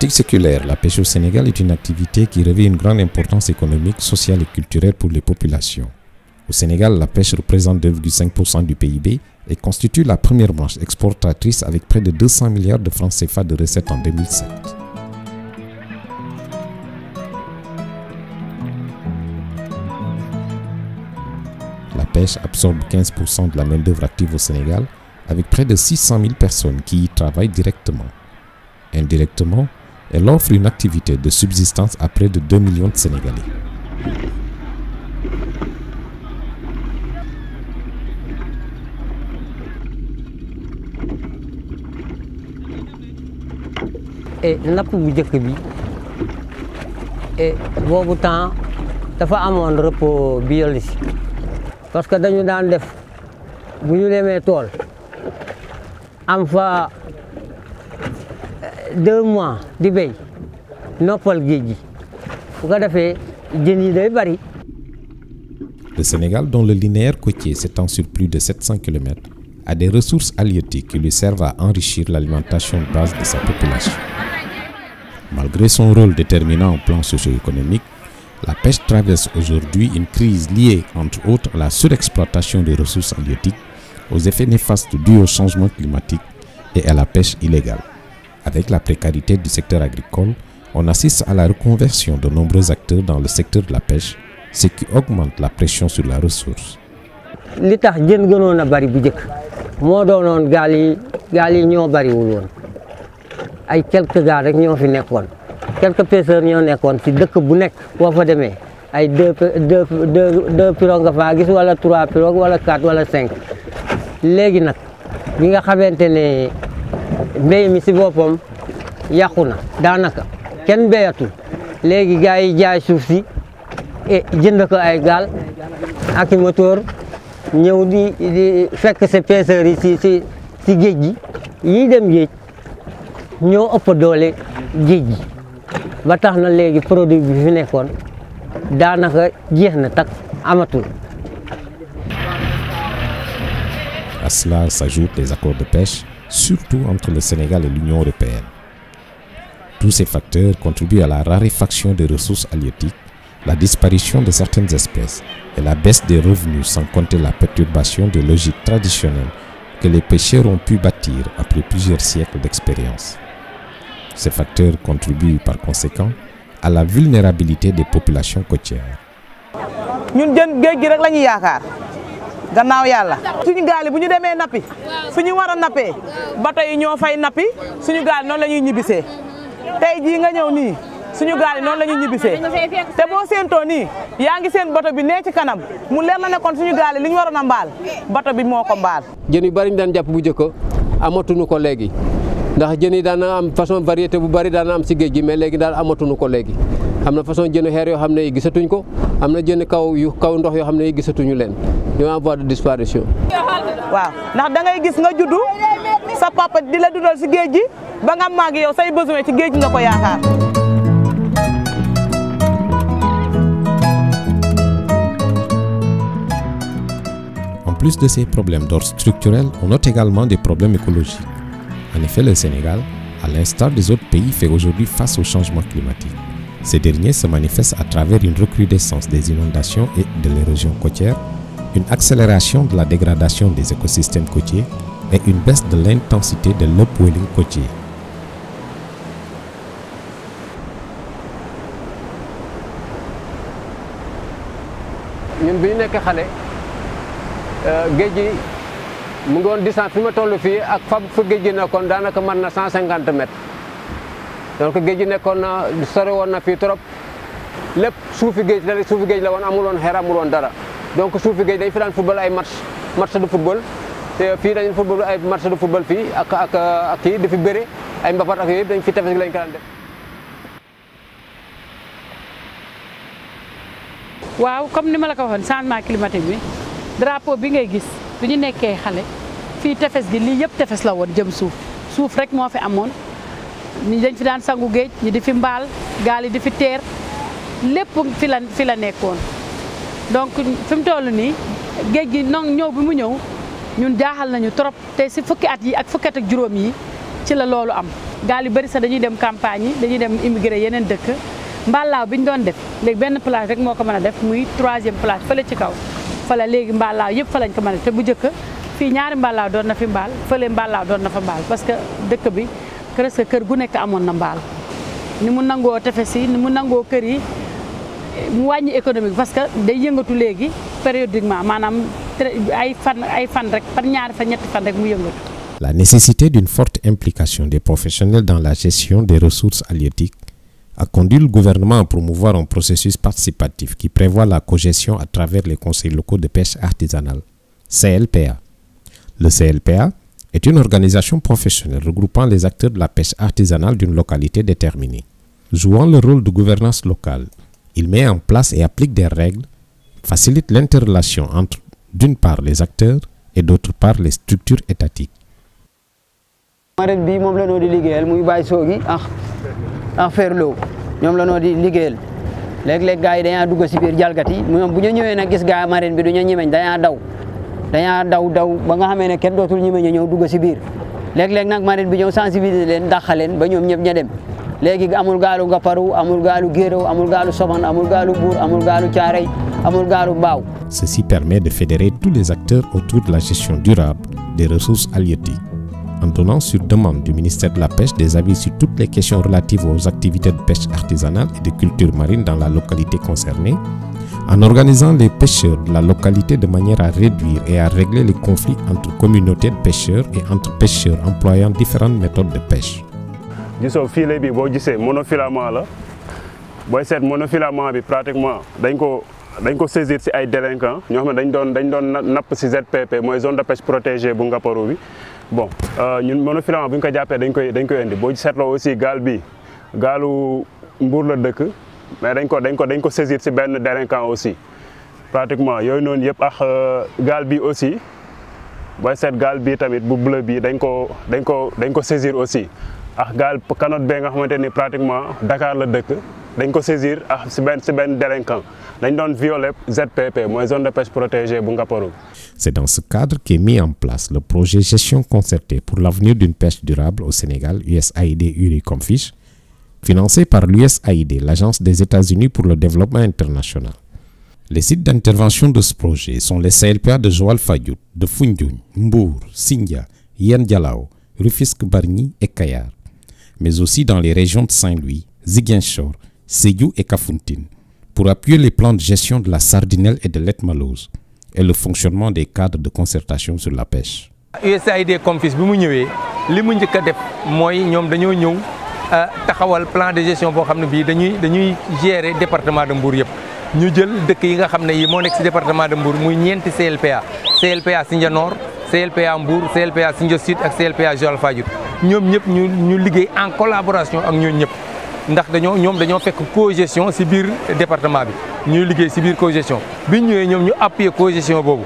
pratique séculaire, la pêche au Sénégal est une activité qui revêt une grande importance économique, sociale et culturelle pour les populations. Au Sénégal, la pêche représente 2,5% du PIB et constitue la première branche exportatrice avec près de 200 milliards de francs CFA de recettes en 2007. La pêche absorbe 15% de la main-d'œuvre active au Sénégal, avec près de 600 000 personnes qui y travaillent directement. Indirectement, elle offre une activité de subsistance à près de 2 millions de Sénégalais. Et napp bu njëkk bi et boobu temps dafa amoon repos biologique parce que dañu daan def bu ñu demee tool am fa 2 mois di béy noppal géej gi bu ko defee jën yi day bari. Le Sénégal, dont le linéaire côtier s'étend sur plus de 700 km, a des ressources halieutiques qui lui servent à enrichir l'alimentation de base de sa population. Malgré son rôle déterminant au plan socio-économique, la pêche traverse aujourd'hui une crise liée, entre autres, à la surexploitation des ressources halieutiques, aux effets néfastes dus au changement climatique et à la pêche illégale. Avec la précarité du secteur agricole, on assiste à la reconversion de nombreux acteurs dans le secteur de la pêche, ce qui augmente la pression sur la ressource. Li tax jën gënoon a bari bu njëkk moo doonoon gaal yi ñoo bariwul woon ay quelques gaal rek ñoo fi nekkoon quelques pêcheurs ñoo nekkoon ci dëkk bu nekk boo fa demee ay deux pirogues nga faa gis wala 3 pirogues wala 4 wala 5 léegi nag bi nga xamante ne mbéy mi ci boppam yàqu na daanaka kenn béyatul léegi gars yi jaay suuf si et jënd ko ay gaal ak i moteur ñëw di fekk sa pêcheurs yi ci géej gi yiy dem géej ñoo ëpp doole géej gi ba tax na léegi produit bi fi nekkoon daanaka jeex na tak amatul. À cela s'ajoutent les accords de pêche, surtout entre le Sénégal et l'Union européenne. Tous ces facteurs contribuent à la raréfaction des ressources halieutiques, la disparition de certaines espèces et la baisse des revenus, sans compter la perturbation des logiques traditionnelles que les pêcheurs ont pu bâtir après plusieurs siècles d'expérience. Ces facteurs contribuent par conséquent à la vulnérabilité des populations côtières. ñun jën géej gi rek la ñuy yaakaar gannaaw yàlla suñu gaal yi bu ñu demee nappi fu ñu war a nappee bato yi ñoo fay nappi suñu gaal noonu la ñuy ñibbisee tey jii nga ñëw nii suñu gaal yi noonu la ñuy ñibbisee te boo séentoo nii yaa ngi seen bato bi nee ci kanam mu leer na ne kon suñu gaal yi li ñu waroon a mbaal bato bi moo ko mbaal. jën yu bari ñu daan jàpp bu njëkk amatuñu ko léegi ndax jën yi daan am façon variété bu bari daan am si géej gi mais léegi daal amatuñu ko léegi am na façon jën xeer yoo xam ne gisatuñ ko am na jën kaw ndox yoo xam ne gisatuñu leen ñoo en voie de disparition. waaw ndax da ngay gis nga juddu sa papa di la dundal si géej gi ba nga màgg yow say besoin ci géej gi nga ko yaakaar. En plus de ces problèmes d'ordre structurel, on note également des problèmes écologiques. En effet, le Sénégal, à l'instar des autres pays, fait aujourd'hui face au changement climatique. Ces derniers se manifestent à travers une recrudescence des inondations et de l'érosion côtière, une accélération de la dégradation des écosystèmes côtiers et une baisse de l'intensité de l'upwelling côtier. ñun bi ñu nekk xale géej gi mu ngi woon distance fi ma toll fii ak fa géej gi nekkoon daanaka mën na 150 mètres donc géej gi nekkoon na sore woon na fii trop lépp suufi géej la woon amul woon xeer amul woon dara donc suufi géej dañ fi daan football ay match de football te fii dañu football ay match de football fii ak kii di fi bëre ay mbapat ak yooyu yëpp dañ fi tefes gi lañ ko daan def. waaw comme ni ma la ko waxoon changement climatique bi drapeau bi ngay gis bu ñu nekkee xale fii tefes gi lii yëpp tefes la woon jëm suuf rek moo fi amoon ñi dañ fi daan sangu géej ñi di fi mbaal gaal yi di fi teer lépp fi la nekkoon donc fi mu toll nii géej gi ñëw bi mu ñëw ñun jaaxal nañu trop te si fukki at yi ak fukki at ak juróom yi ci la loolu am gaal yu bëri sax dañuy dem campagne yi dañuy dem immigré yeneen dëkk mbaalaaw bi ñu doon def léegi benn plage rek moo ko mën a def muy 3e plage fële ci kaw fële léegi mbaalaaw yëpp fa lañ ko mën a def te bu njëkk fii ñaari mbaalaaw doon na fi mbaal fële mbaalaaw doon na fa mbaal parce que dëkk bi presque kër gu nekk amoon na mbaal ni mu nangoo tefes yi ni mu nangoo kër yi mu wàññi économique parce que day yëngatu léegi périodiquement maanaam ay fan rek par ñaari fan ñetti fan rek mu yëngatu. La nécessité d'une forte implication des professionnels dans la gestion des ressources halieutiques a conduit le gouvernement à promouvoir un processus participatif qui prévoit la cogestion à travers les conseils locaux de pêche artisanale, CLPA. Le CLPA est une organisation professionnelle regroupant les acteurs de la pêche artisanale d'une localité déterminée. Jouant le rôle de gouvernance locale, il met en place et applique des règles, facilite l'interrelation entre, d'une part, les acteurs et d'autre part, les structures étatiques. marraine bi moom la noo di liggéeyal muy bàyyi soogi ak ferlo ñoom la noo di liggéeyal léeg-léeg gars yi dañaa dugg si biir jalgati ñoom bu ñu ñëwee nag gis gars marraine bi du ñu ñemeñ dañaa daw ba nga xamee ne kenn dootul ñemeñ ñëw dugg si biir léeg-léeg nag marraine bi ñëw sensibiliser leen dàqa leen ba ñoom ñëpp ña dem léegi amul gaalu Ngaparou amul gaalu Guéréo amul gaalu Soban amul gaalu Mbour amul gaalu Thiaroye amul gaalu Mbao. Ceci permet de fédérer tous les acteurs autour de la gestion durable des ressources halieutiques, en donnant sur demande du ministère de la Pêche des avis sur toutes les questions relatives aux activités de pêche artisanale et de culture marine dans la localité concernée, en organisant les pêcheurs de la localité de manière à réduire et à régler les conflits entre communautés de pêcheurs et entre pêcheurs employant différentes méthodes de pêche. gisoo filet bi boo gisee monofilament la booy seet monofilament bi pratiquement dañ ko saisir ci ay délinquants ñoo xam ne dañ doon napp ci ZPP mooy zone de pêche protégée bu Ngaparou bi bon ñun monofilament bu ñu ko jàppee dañ koy indi boo seetloo aussi gaal bi gaalu Mbour la dëkk mais dañ ko saisir ci benn délinquant aussi pratiquement yooyu noonu yëpp ak gaal bi aussi booy seet gaal bi tamit bu bleu bi dañ ko saisir aussi. ak gaal canote bee nga xamante ni pratiquement Dakar la dëkk dañ ko saisir ak si benn délinquant dañ doon violer ZPP mooy zone de pêche protégée bu Ngaparou. C'est dans ce cadre qu'est mis en place le projet Gestion concertée pour l'avenir d'une pêche durable au Sénégal, USAID URI-COMFISH, financé par l'USAID, l'Agence des États-Unis pour le développement international. Les sites d'intervention de ce projet sont les CLPA de Joal-Fadiouth, de Foundiougne, Mbour, Sindia, Yène Dialao, Rufisque-Bargny et Kayar, mais aussi dans les régions de Saint-Louis, Ziguinchor, Sédhiou et Kafountine, pour appuyer les plans de gestion de la sardinelle et de l'Etmalose et le fonctionnement des cadres de concertation sur la pêche. USAID COMFISH bi mu ñëwee li mu njëkk a def mooy ñoom dañoo ñëw taxawal plan de gestion boo xam ne bii dañuy gérer département de Mbour yëpp ñu jël dëkk yi nga xam ne yi moo nekk ci département de Mbour muy ñeenti CLPA Sindia Nord, CLPA Mbour, CLPA Sindia Sud ak CLPA Joal-Fadiouth ñoom ñëpp ñu liggéey en collaboration ak ñooñu ñëpp ndax ñoom dañoo fekk cogestion ci biir département bi ñuy liggéey ci biir cogestion bi ñu ñëwee ñoom ñu appuyer cogestion boobu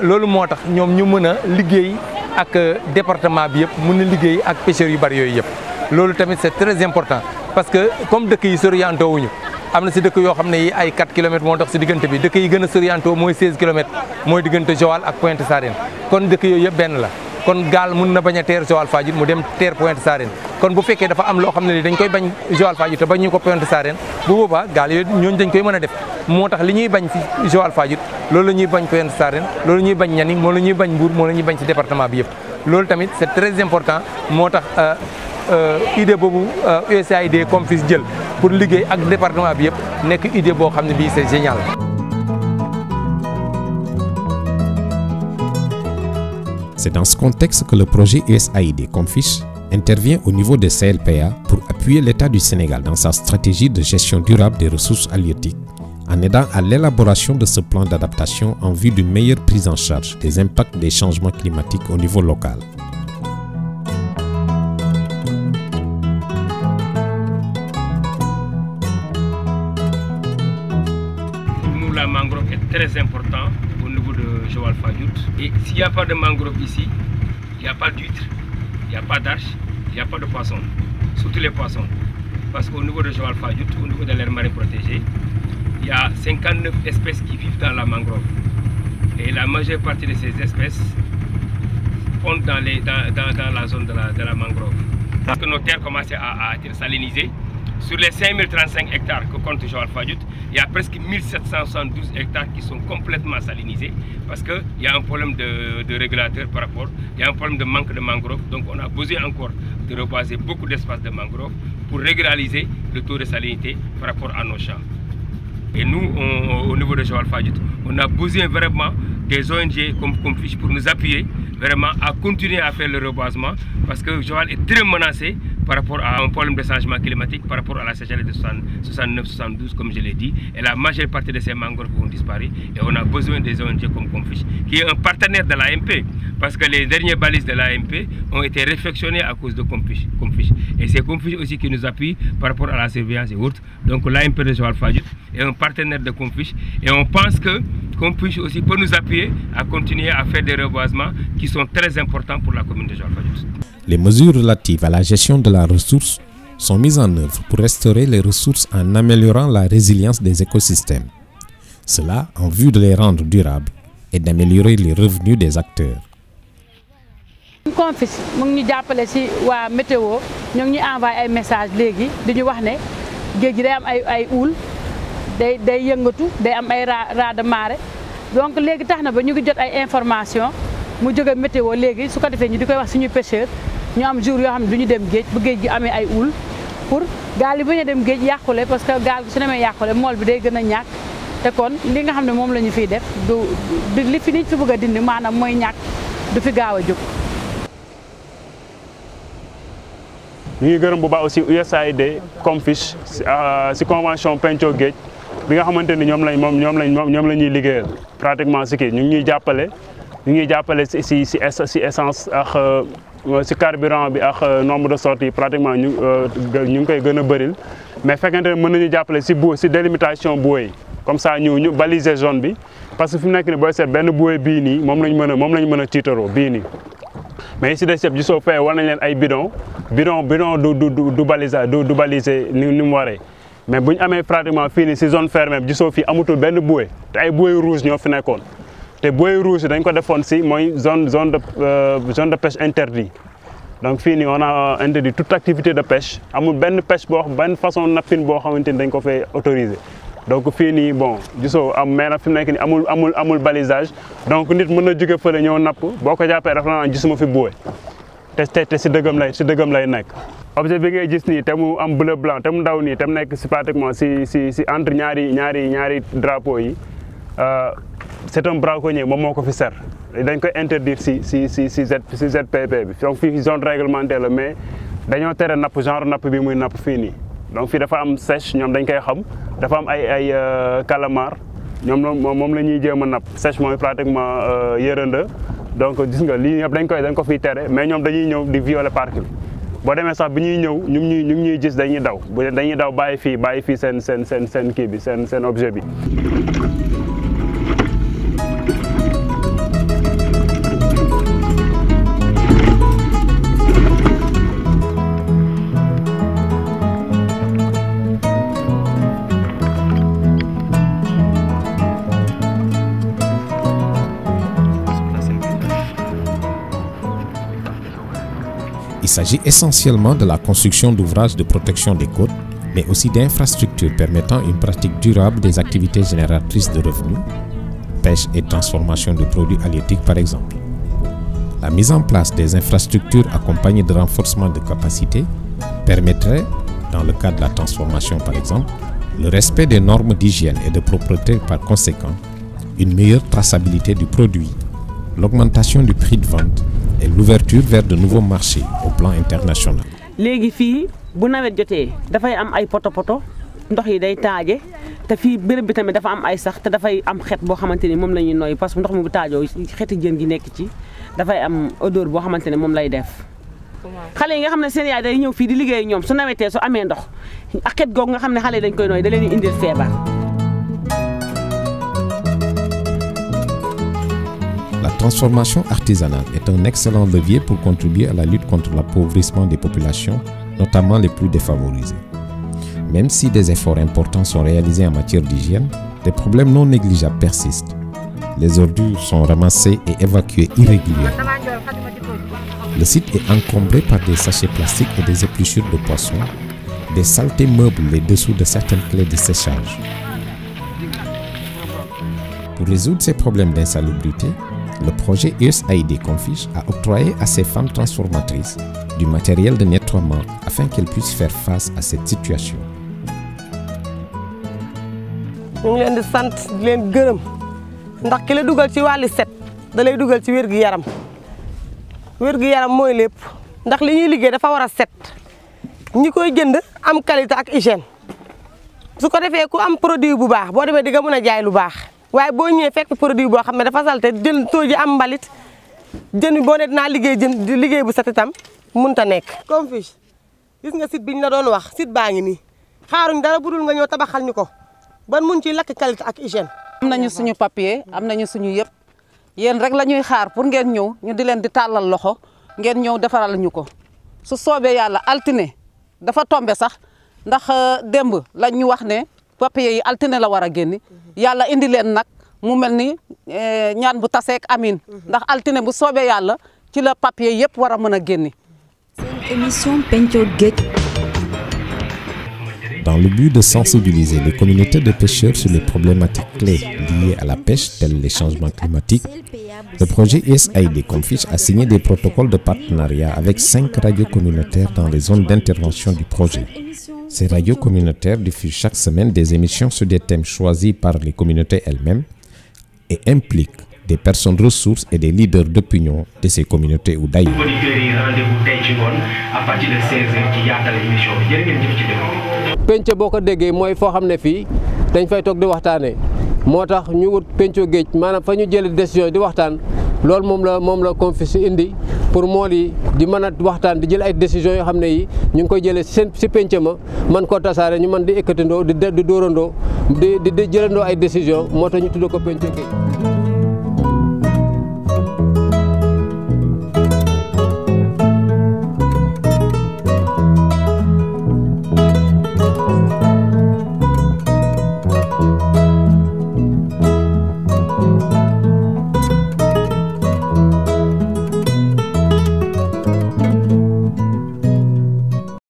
loolu moo tax ñoom ñu mën a liggéey ak département bi yëpp mën a liggéey ak pêcheurs yu bari yooyu yëpp loolu tamit c'est très important parce que comme dëkk yi soriantoo wuñu am na ci dëkk yoo xam ne yi ay 4 kilomètres moo dox ci diggante bi dëkk yi gën a soriantoo mooy 16 kilomètres mooy diggante Joal ak Pointe Sarène kon dëkk yooyu yëpp benn la kon gaal mën na bañ a teer Joal-Fadiouth mu dem teer Pointe Sarène kon bu fekkee dafa am loo xam ne ni dañ koy bañ Joal-Fadiouth te bañ ñu ko Pointe Sarène bu boobaa gaal yooyu ñooñu dañ koy mën a def moo tax li ñuy bañ fi Joal-Fadiouth loolu la ñuy bañ Pointe Sarène loolu la ñuy bañ Nianing moo la ñuy bañ Mbour moo la ñuy bañ ci département bi yëpp loolu tamit c'est très important moo tax idée boobu USAID COMFISH jël pour liggéey ak département bi yëpp nekk idée boo xam ne bii c'est génial. C'est dans ce contexte que le projet USAID COMFISH intervient au niveau des CLPA pour appuyer l'État du Sénégal dans sa stratégie de gestion durable des ressources halieutiques, en aidant à l'élaboration de ce plan d'adaptation en vue d'une meilleure prise en charge des impacts des changements climatiques au niveau local. Pour nous, la mangrove est très importante au niveau de Joal-Fadiouth. Et s'il n'y a pas de mangrove ici, il n'y a pas d'huîtres, il n'y a pas d'arches, il n'y a pas de poissons, surtout les poissons. Parce qu'au niveau de Joal-Fadiouth, au niveau de l'aire marine protégée, il y a 59 espèces qui vivent dans la mangrove. Et la majeure partie de ces espèces fondent dans la zone de la mangrove. Parce que nos terres commençaient à être salinisées. Sur les 5035 hectares que compte Joal-Fadiouth, il y a presque 1772 hectares qui sont complètement salinisés parce qu'il y a un problème de régulateur par rapport, il y a un problème de manque de mangroves. Donc on a besoin encore de reboiser beaucoup d'espaces de mangroves pour régulariser le taux de salinité par rapport à nos champs. Et nous, au niveau de Joal-Fadiouth, on a besoin vraiment des ONG comme Comfiche pour nous appuyer vraiment à continuer à faire le reboisement parce que Joal est très menacé par rapport à un problème de changement climatique, par rapport à la sécheresse de 69-72 comme je l'ai dit, et la majeure partie de ces mangroves vont disparaître et on a besoin des ONG comme Comfiche, qui est un partenaire de l'AMP, parce que les dernières balises de l'AMP ont été réfectionnées à cause de Comfiche. Et c'est Comfiche aussi qui nous appuie par rapport à la surveillance et autres. Donc l'AMP de Joal-Fadiouth est un partenaire de Comfiche et on pense que Comfiche aussi peut nous appuyer à continuer à faire des reboisements qui sont très importants pour la commune de Joal-Fadiouth. Les mesures relatives à la gestion de la ressource sont mises en œuvre pour restaurer les ressources en améliorant la résilience des écosystèmes. Cela en vue de les rendre durables et d'améliorer les revenus des acteurs. Comfiche mu ngi ñu jàppale ci waa météo ñu ngi envoyé ay message léegi di ñu wax ne géej gi day am ay uul day yëngatu day am ay raz de marée donc léegi tax na ba ñu ngi jot ay information mu jóge météo léegi su ko defee ñu di koy wax suñu pêcheur ñu am jour yoo xam ne du ñu dem géej bu géej gi amee ay uul pour gaal yi bañ a dem géej yàqule parce que gaal gi su demee yàqule mool bi day gën a ñàkk te kon li nga xam ne moom la ñu fiy def du li fi nit fi bëgg a dindi maanaam mooy ñàkk du fi gaaw a jóg. ñu ngi gërëm bu baax aussi USAID Comfiche si convention Pencco Géej bi nga xamante ni ñoom la ñuy liggéeyal pratiquement si kii ñu ngi ñuy jàppale si essence ak si carburant bi ak nombre de sorties pratiquement ñu ngi koy gën a bëril mais fekkente ne mën nañu jàppale si délimitation bouée yi comme ça ñu baliser zone bi parce que fi mu nekk ni booy seet benn bouée bii nii moom lañ mën a tiitaroo bii nii mais si des yëpp gisoo fee war nañ leen ay bidon du baliser ni mu waree mais bu ñu amee pratiquement fii nii si zone fermée bi gisoo fii amatul benn bouée te ay bouée rouge ñoo fi nekkoon te bouée rouge dañ ko defoon si mooy zone de pêche interdite donc fii nii on a interdit toute activité de pêche amul benn pêche benn façon nappin boo xamante ni dañ ko fay autorisé donc fii nii bon gisoo mais nag fi mu nekk nii amul balisage donc nit mën na jóge fële ñëw napp boo ko jàppee dafa naan gisuma fi bouée te si dëggam lay nekk. objet bi ngay gis nii te mu am bleu blanc te mu ndaw nii te mu nekk si pratiquement si entre ñaari drapeau yi c'est un braconnier moom moo ko fi ser dañ koy interdire si ZPP bi donc fii zone réglementaire la mais dañoo tere napp genre napp bi muy napp fii nii donc fii dafa am sèche ñoom dañ koy xam dafa am ay calamar moom la ñuy jéem a napp sèche mooy pratiquement yërënda donc gis nga lii yëpp dañ ko fiy tere mais ñoom dañuy ñëw di violer parc bi boo demee sax bi ñuy ñëw ñu ngi ñuy gis dañuy daw bàyyi fii seen kii bi seen objet bi. Il s'agit essentiellement de la construction d'ouvrages de protection des côtes, mais aussi d'infrastructures permettant une pratique durable des activités génératrices de revenus, pêche et transformation de produits halieutiques par exemple. La mise en place des infrastructures accompagnées de renforcement de capacités permettrait, dans le cas de la transformation par exemple, le respect des normes d'hygiène et de propreté par conséquent, une meilleure traçabilité du produit, l'augmentation du prix de vente et l'ouverture vers de nouveaux marchés au plan international. léegi fii bu nawet jotee dafay am ay poto ndox yi day taaje te fii béréb bi tamit dafa am ay sax te dafay am xet boo xamante ni moom la ñuy nooy parce que ndox mi bu taajoo xeeti jën gi nekk ci dafay am odeur boo xamante ne moom lay def. xale yi nga xam ne seen yaay day ñëw fii di liggéey ñoom su nawetee su amee ndox ak xet googu nga xam ne xale yi dañ koy nooy da leen di indil feebar. La transformation artisanale est un excellent levier pour contribuer à la lutte contre l'appauvrissement des populations, notamment les plus défavorisées. Même si des efforts importants sont réalisés en matière d'hygiène, des problèmes non négligeables persistent. Les ordures sont ramassées et évacuées irrégulièrement. Le site est encombré par des sachets plastiques et des épluchures de poissons. Des saletés meublent les dessous de certaines clés de séchage. Pour résoudre ces problèmes d'insalubrité, le projet USAID Confiche a octroyé à ces femmes transformatrices du matériel de nettoiement afin qu'elles puissent faire face à cette situation. ñu ngi leen di sant di leen gërëm ndax ki la dugal ci wàllu set da lay dugal ci wér-gu-yaram wér-gu-yaram mooy lépp ndax li ñuy liggéey dafa war a set ñi koy jënd am qualité ak hygiène su ko defee ku am produit bu baax boo demee di nga mën a jaay lu baax waaye boo ñëwee fekk produit boo xam ne dafa salte jën too ji am mbalit jën boo ne dinaa liggéey jën di liggéey bu set itam mënut a nekk. Confiche gis nga site bi ñu la doon wax site baa ngi nii xaaruñ dara budul nga ñëw tabaxal ñu ko. ban mun ci lakk qualité ak hygiène. am nañu suñu papier am nañu suñu yëpp yéen rek la ñuy xaar pour ngeen ñëw ñu di leen di tàllal loxo ngeen ñëw defaral ñu ko su soobee yàlla altine dafa tombe sax ndax démb lañ ñu wax ne papier yi altine la war a génni yàlla indi leen nag mu mel ni ñaan bu taseek amin ndax altine bu soobee yàlla ci la papier yëpp war a mën a génni. Seen émission Pencco Géej. Dans le but de sensibiliser les communautés de pêcheurs sur les problématiques clés liées à la pêche, telles les changements climatiques, le projet USAID Confiche a signé des protocoles de partenariat avec 5 radios communautaires dans les zones d'intervention du projet. Ces radios communautaires diffusent chaque semaine des émissions sur des thèmes choisis par les communautés elles-mêmes et impliquent des personnes ressources et des leaders d'opinion de ces communautés ou d'ailleurs. penc boo ko déggee mooy foo xam ne fii dañ fay toog di waxtaanee moo tax ñu wut pencoo géej maanaam fa ñu jëlee décision di waxtaan loolu moom la Confiche indi pour mool yi di mën a waxtaan di jël ay décisions yoo xam ne yi ñu ngi koy jëlee si penc ma mën koo tasaare ñu mën di ekkatindoo di dóorandoo di jëlandoo ay décisions moo tax ñu tudd ko pencoo géej.